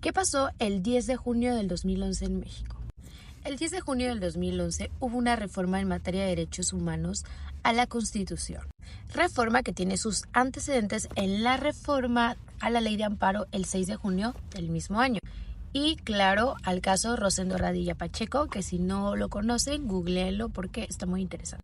¿Qué pasó el 10 de junio del 2011 en México? El 10 de junio del 2011 hubo una reforma en materia de derechos humanos a la Constitución. Reforma que tiene sus antecedentes en la reforma a la Ley de Amparo el 6 de junio del mismo año. Y claro, al caso Rosendo Radilla Pacheco, que si no lo conocen, googleenlo porque está muy interesante.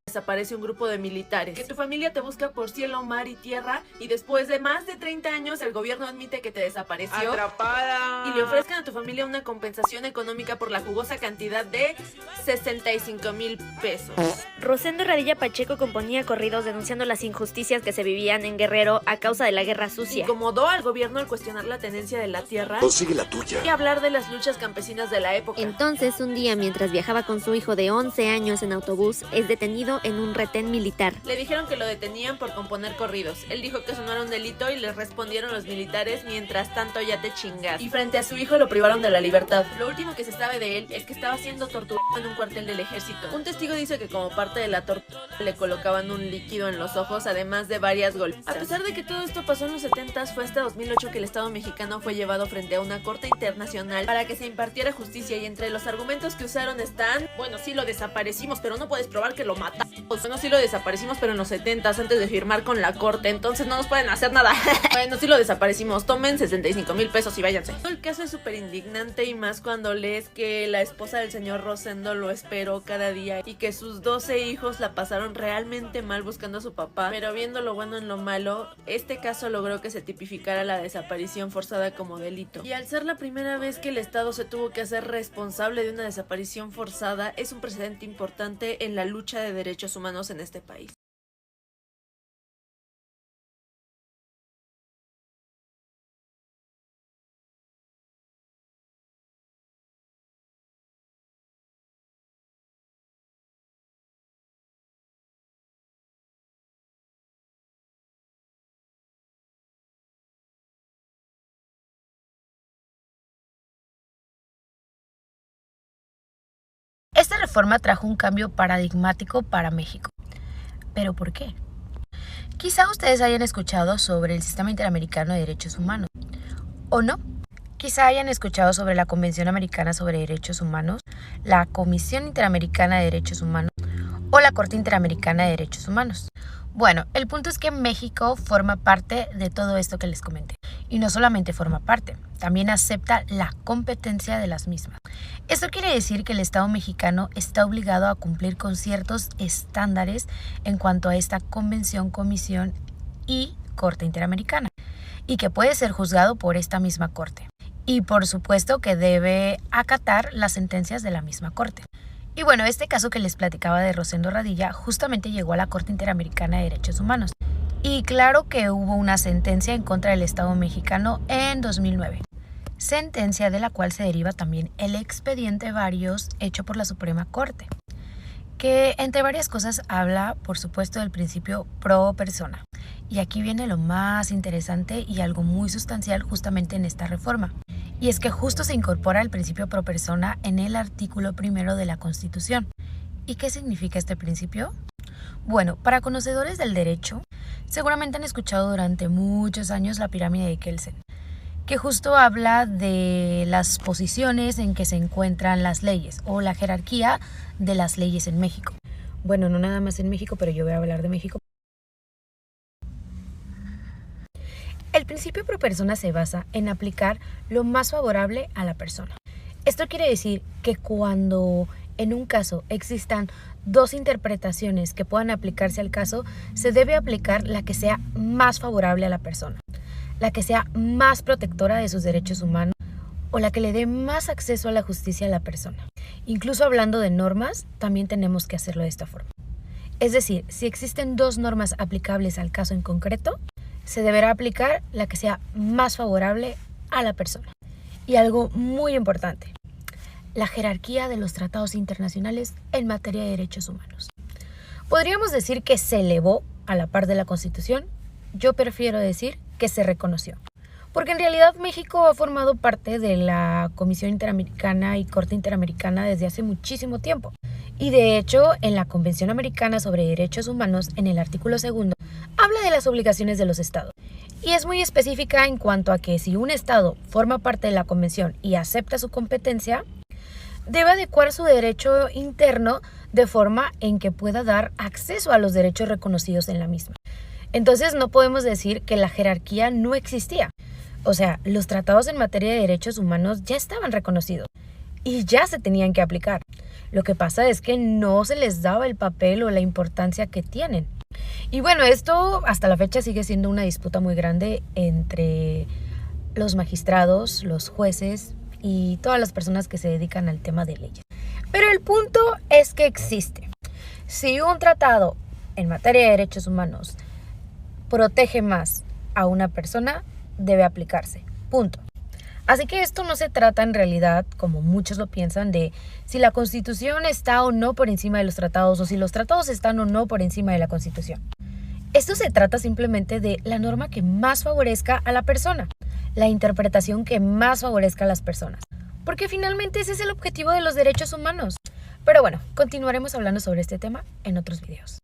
Desaparece un grupo de militares. Que tu familia te busca por cielo, mar y tierra y después de más de 30 años el gobierno admite que te desapareció. ¡Atrapada! Y le ofrezcan a tu familia una compensación económica por la jugosa cantidad de 65,000 pesos. Rosendo Radilla Pacheco componía corridos denunciando las injusticias que se vivían en Guerrero a causa de la guerra sucia. Incomodó al gobierno al cuestionar la tenencia de la tierra. Consigue la tuya. Y hablar de las luchas campesinas de la época. Entonces, un día, mientras viajaba con su hijo de 11 años en autobús, es detenido en un retén militar. Le dijeron que lo detenían por componer corridos. Él dijo que eso no era un delito y les respondieron los militares: mientras tanto ya te chingas. Y frente a su hijo lo privaron de la libertad. Lo último que se sabe de él es que estaba siendo torturado en un cuartel del ejército. Un testigo dice que como parte de la tortura le colocaban un líquido en los ojos, además de varias golpizas. A pesar de que todo esto pasó en los 70s, fue hasta 2008 que el Estado mexicano fue llevado frente a una corte internacional para que se impartiera justicia, y entre los argumentos que usaron están: bueno, sí lo desaparecimos, pero no puedes probar que lo matamos. Bueno, sí lo desaparecimos, pero en los 70s, antes de firmar con la corte, entonces no nos pueden hacer nada. Bueno, sí lo desaparecimos, tomen 65,000 pesos y váyanse. El caso es súper indignante, y más cuando lees que la esposa del señor Rosendo lo esperó cada día y que sus 12 hijos la pasaron realmente mal buscando a su papá. Pero viendo lo bueno en lo malo, este caso logró que se tipificara la desaparición forzada como delito. Y al ser la primera vez que el Estado se tuvo que hacer responsable de una desaparición forzada, es un precedente importante en la lucha de derechos humanos en este país. Esta reforma trajo un cambio paradigmático para México. ¿Pero por qué? Quizá ustedes hayan escuchado sobre el Sistema Interamericano de Derechos Humanos, ¿o no? Quizá hayan escuchado sobre la Convención Americana sobre Derechos Humanos, la Comisión Interamericana de Derechos Humanos o la Corte Interamericana de Derechos Humanos. Bueno, el punto es que México forma parte de todo esto que les comenté. Y no solamente forma parte, también acepta la competencia de las mismas. Esto quiere decir que el Estado mexicano está obligado a cumplir con ciertos estándares en cuanto a esta convención, comisión y Corte Interamericana, y que puede ser juzgado por esta misma Corte. Y por supuesto que debe acatar las sentencias de la misma Corte. Y bueno, este caso que les platicaba de Rosendo Radilla justamente llegó a la Corte Interamericana de Derechos Humanos. Y claro que hubo una sentencia en contra del Estado mexicano en 2009. Sentencia de la cual se deriva también el expediente Varios hecho por la Suprema Corte, que entre varias cosas habla, por supuesto, del principio pro persona. Y aquí viene lo más interesante y algo muy sustancial justamente en esta reforma. Y es que justo se incorpora el principio pro persona en el artículo 1 de la Constitución. ¿Y qué significa este principio? Bueno, para conocedores del derecho, seguramente han escuchado durante muchos años la pirámide de Kelsen, que justo habla de las posiciones en que se encuentran las leyes o la jerarquía de las leyes en México. Bueno, no nada más en México, pero yo voy a hablar de México. El principio pro persona se basa en aplicar lo más favorable a la persona. Esto quiere decir que cuando en un caso existan dos interpretaciones que puedan aplicarse al caso, se debe aplicar la que sea más favorable a la persona, la que sea más protectora de sus derechos humanos o la que le dé más acceso a la justicia a la persona. Incluso hablando de normas, también tenemos que hacerlo de esta forma. Es decir, si existen dos normas aplicables al caso en concreto, se deberá aplicar la que sea más favorable a la persona. Y algo muy importante, la jerarquía de los tratados internacionales en materia de derechos humanos. Podríamos decir que se elevó a la par de la Constitución. Yo prefiero decir que se reconoció, porque en realidad México ha formado parte de la Comisión Interamericana y Corte Interamericana desde hace muchísimo tiempo. Y de hecho, en la Convención Americana sobre Derechos Humanos, en el artículo 2, habla de las obligaciones de los estados y es muy específica en cuanto a que si un estado forma parte de la convención y acepta su competencia, debe adecuar su derecho interno de forma en que pueda dar acceso a los derechos reconocidos en la misma. Entonces no podemos decir que la jerarquía no existía. O sea, los tratados en materia de derechos humanos ya estaban reconocidos y ya se tenían que aplicar. Lo que pasa es que no se les daba el papel o la importancia que tienen. Y bueno, esto hasta la fecha sigue siendo una disputa muy grande entre los magistrados, los jueces y todas las personas que se dedican al tema de leyes. Pero el punto es que existe. Si un tratado en materia de derechos humanos protege más a una persona, debe aplicarse. Punto. Así que esto no se trata en realidad, como muchos lo piensan, de si la Constitución está o no por encima de los tratados o si los tratados están o no por encima de la Constitución. Esto se trata simplemente de la norma que más favorezca a la persona, la interpretación que más favorezca a las personas, porque finalmente ese es el objetivo de los derechos humanos. Pero bueno, continuaremos hablando sobre este tema en otros videos.